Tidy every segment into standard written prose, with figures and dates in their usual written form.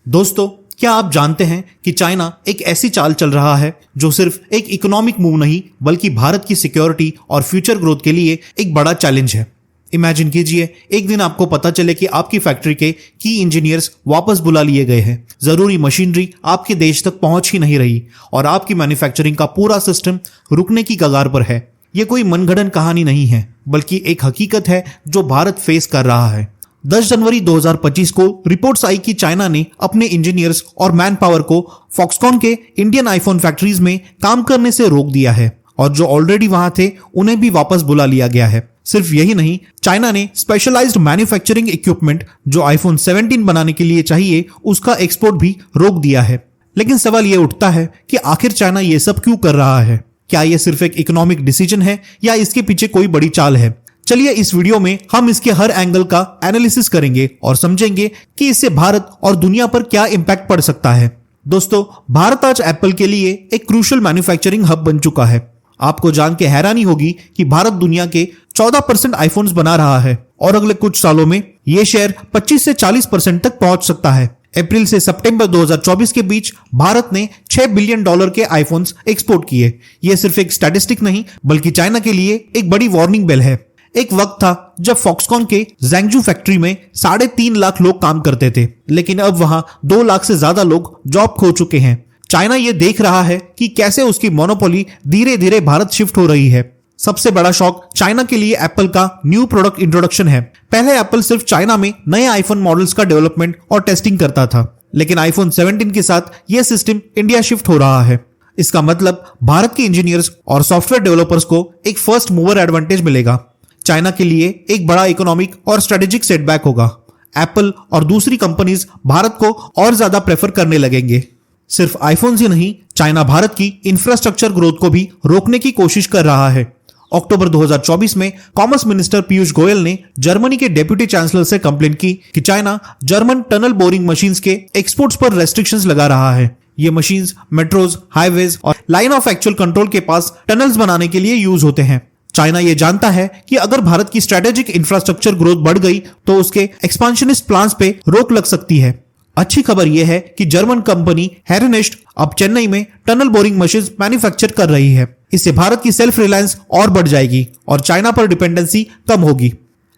दोस्तों, क्या आप जानते हैं कि चाइना एक ऐसी चाल चल रहा है जो सिर्फ एक इकोनॉमिक मूव नहीं बल्कि भारत की सिक्योरिटी और फ्यूचर ग्रोथ के लिए एक बड़ा चैलेंज है। इमेजिन कीजिए, एक दिन आपको पता चले कि आपकी फैक्ट्री के की इंजीनियर्स वापस बुला लिए गए हैं, जरूरी मशीनरी आपके देश तक पहुंच ही नहीं रही और आपकी मैन्युफैक्चरिंग का पूरा सिस्टम रुकने की कगार पर है। ये कोई मनगढ़ंत कहानी नहीं है, बल्कि एक हकीकत है जो भारत फेस कर रहा है। 10 जनवरी 2025 को रिपोर्ट्स आई कि चाइना ने अपने इंजीनियर्स और मैन पावर को फॉक्सकॉन के इंडियन आईफोन फैक्ट्रीज में काम करने से रोक दिया है और जो ऑलरेडी वहां थे उन्हें भी वापस बुला लिया गया है। सिर्फ यही नहीं, चाइना ने स्पेशलाइज्ड मैन्युफैक्चरिंग इक्विपमेंट जो आईफोन 17 बनाने के लिए चाहिए उसका एक्सपोर्ट भी रोक दिया है। लेकिन सवाल यह उठता है कि आखिर चाइना ये सब क्यों कर रहा है? क्या यह सिर्फ एक इकोनॉमिक डिसीजन है या इसके पीछे कोई बड़ी चाल है? चलिए इस वीडियो में हम इसके हर एंगल का एनालिसिस करेंगे और समझेंगे कि इससे भारत और दुनिया पर क्या इंपैक्ट पड़ सकता है। दोस्तों, भारत आज एप्पल के लिए एक क्रूशियल मैन्युफैक्चरिंग हब बन चुका है। आपको जान के हैरानी होगी कि भारत दुनिया के 14% आईफोन्स बना रहा है और अगले कुछ सालों में यह शेयर 25 से 40% तक पहुंच सकता है। अप्रैल से सितंबर 2024 के बीच भारत ने $6 बिलियन के आईफोन्स एक्सपोर्ट किए। यह सिर्फ एक स्टैटिस्टिक नहीं बल्कि चाइना के लिए एक बड़ी वार्निंग बेल है। एक वक्त था जब फॉक्सकॉन के ज़ैंगजू फैक्ट्री में 3.5 लाख लोग काम करते थे, लेकिन अब वहां 2 लाख से ज्यादा लोग जॉब खो चुके हैं। चाइना ये देख रहा है कि कैसे उसकी मोनोपोली धीरे धीरे भारत शिफ्ट हो रही है। सबसे बड़ा शॉक चाइना के लिए एप्पल का न्यू प्रोडक्ट इंट्रोडक्शन है। पहले एप्पल सिर्फ चाइना में नए आईफोन मॉडल्स का डेवलपमेंट और टेस्टिंग करता था, लेकिन आईफोन 17 के साथ यह सिस्टम इंडिया शिफ्ट हो रहा है। इसका मतलब भारत के इंजीनियर्स और सॉफ्टवेयर डेवलपर्स को एक फर्स्ट मूवर एडवांटेज मिलेगा। चाइना के लिए एक बड़ा इकोनॉमिक और स्ट्रेटेजिक सेटबैक होगा। एप्पल और दूसरी कंपनीज भारत को और ज्यादा प्रेफर करने लगेंगे। सिर्फ आईफोन ही नहीं, चाइना भारत की इंफ्रास्ट्रक्चर ग्रोथ को भी रोकने की कोशिश कर रहा है। अक्टूबर 2024 में कॉमर्स मिनिस्टर पीयूष गोयल ने जर्मनी के डेप्यूटी चांसलर से कंप्लेंट की कि China German tunnel boring machines के एक्सपोर्ट्स पर रेस्ट्रिक्शंस लगा रहा है। ये मशीन्स मेट्रोज, हाईवेज और लाइन ऑफ एक्चुअल कंट्रोल के पास टनल्स बनाने के लिए यूज होते हैं। चाइना ये जानता है कि अगर भारत की स्ट्रेटेजिक इंफ्रास्ट्रक्चर ग्रोथ बढ़ गई तो उसके एक्सपांशनिस्ट प्लान्स पे रोक लग सकती है। अच्छी खबर यह है कि जर्मन कंपनी हेरेनेस्ट अब चेन्नई में टनल बोरिंग मशीन मैन्युफैक्चर कर रही है। इससे भारत की सेल्फ रिलायंस और बढ़ जाएगी और चाइना पर डिपेंडेंसी कम होगी।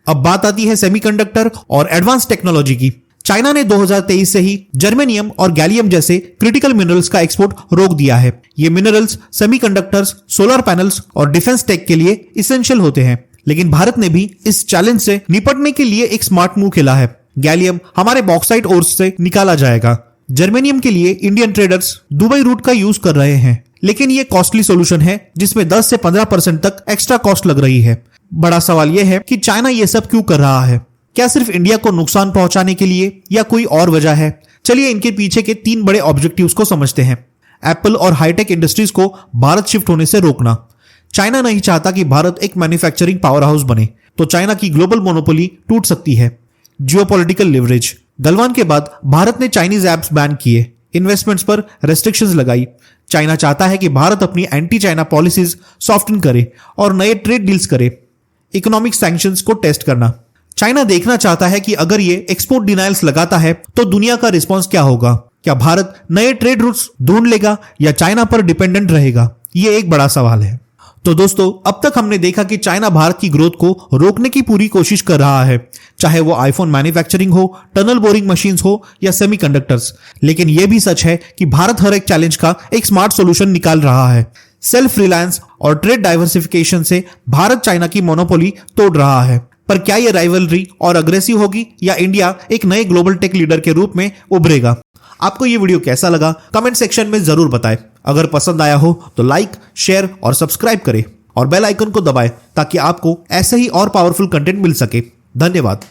अब बात आती है सेमीकंडक्टर और एडवांस टेक्नोलॉजी की। चाइना ने 2023 से ही जर्मेनियम और गैलियम जैसे क्रिटिकल मिनरल्स का एक्सपोर्ट रोक दिया है। ये मिनरल्स सेमीकंडक्टर्स, सोलर पैनल्स और डिफेंस टेक के लिए इसेंशियल होते हैं। लेकिन भारत ने भी इस चैलेंज से निपटने के लिए एक स्मार्ट मूव खेला है। गैलियम हमारे बॉक्साइट ओर्स से निकाला जाएगा। जर्मेनियम के लिए इंडियन ट्रेडर्स दुबई रूट का यूज कर रहे हैं, लेकिन ये कॉस्टली सोल्यूशन है जिसमें 10 से 15% तक एक्स्ट्रा कॉस्ट लग रही है। बड़ा सवाल यह है कि चाइना ये सब क्यों कर रहा है? क्या सिर्फ इंडिया को नुकसान पहुंचाने के लिए या कोई और वजह है? चलिए इनके पीछे के 3 बड़े ऑब्जेक्टिव्स को समझते हैं। एप्पल और हाईटेक इंडस्ट्रीज को भारत शिफ्ट होने से रोकना। चाइना नहीं चाहता कि भारत एक मैन्युफैक्चरिंग पावर हाउस बने, तो चाइना की ग्लोबल मोनोपोली टूट सकती है। Geopolitical leverage. गलवान के बाद भारत ने चाइनीज एप्स बैन किए, इन्वेस्टमेंट्स पर रेस्ट्रिक्शंस लगाई। चाइना चाहता है कि भारत अपनी एंटी चाइना पॉलिसीज सॉफ्टन करे और नए ट्रेड डील्स करे। इकोनॉमिक सैंक्शंस को टेस्ट करना। चाइना देखना चाहता है कि अगर ये एक्सपोर्ट डिनायल्स लगाता है तो दुनिया का रिस्पांस क्या होगा। क्या भारत नए ट्रेड रूट्स ढूंढ लेगा या चाइना पर डिपेंडेंट रहेगा? ये एक बड़ा सवाल है। तो दोस्तों, अब तक हमने देखा कि चाइना भारत की ग्रोथ को रोकने की पूरी कोशिश कर रहा है, चाहे वो आईफोन मैन्युफैक्चरिंग हो, टनल बोरिंग मशीन्स हो या सेमीकंडक्टर्स। लेकिन यह भी सच है कि भारत हर एक चैलेंज का एक स्मार्ट सॉल्यूशन निकाल रहा है। सेल्फ रिलायंस और ट्रेड डाइवर्सिफिकेशन से भारत चाइना की मोनोपोली तोड़ रहा है। पर क्या यह राइवलरी और अग्रेसिव होगी या इंडिया एक नए ग्लोबल टेक लीडर के रूप में उभरेगा? आपको यह वीडियो कैसा लगा कमेंट सेक्शन में जरूर बताएं। अगर पसंद आया हो तो लाइक, शेयर और सब्सक्राइब करें और बेल आइकन को दबाएं ताकि आपको ऐसे ही और पावरफुल कंटेंट मिल सके। धन्यवाद।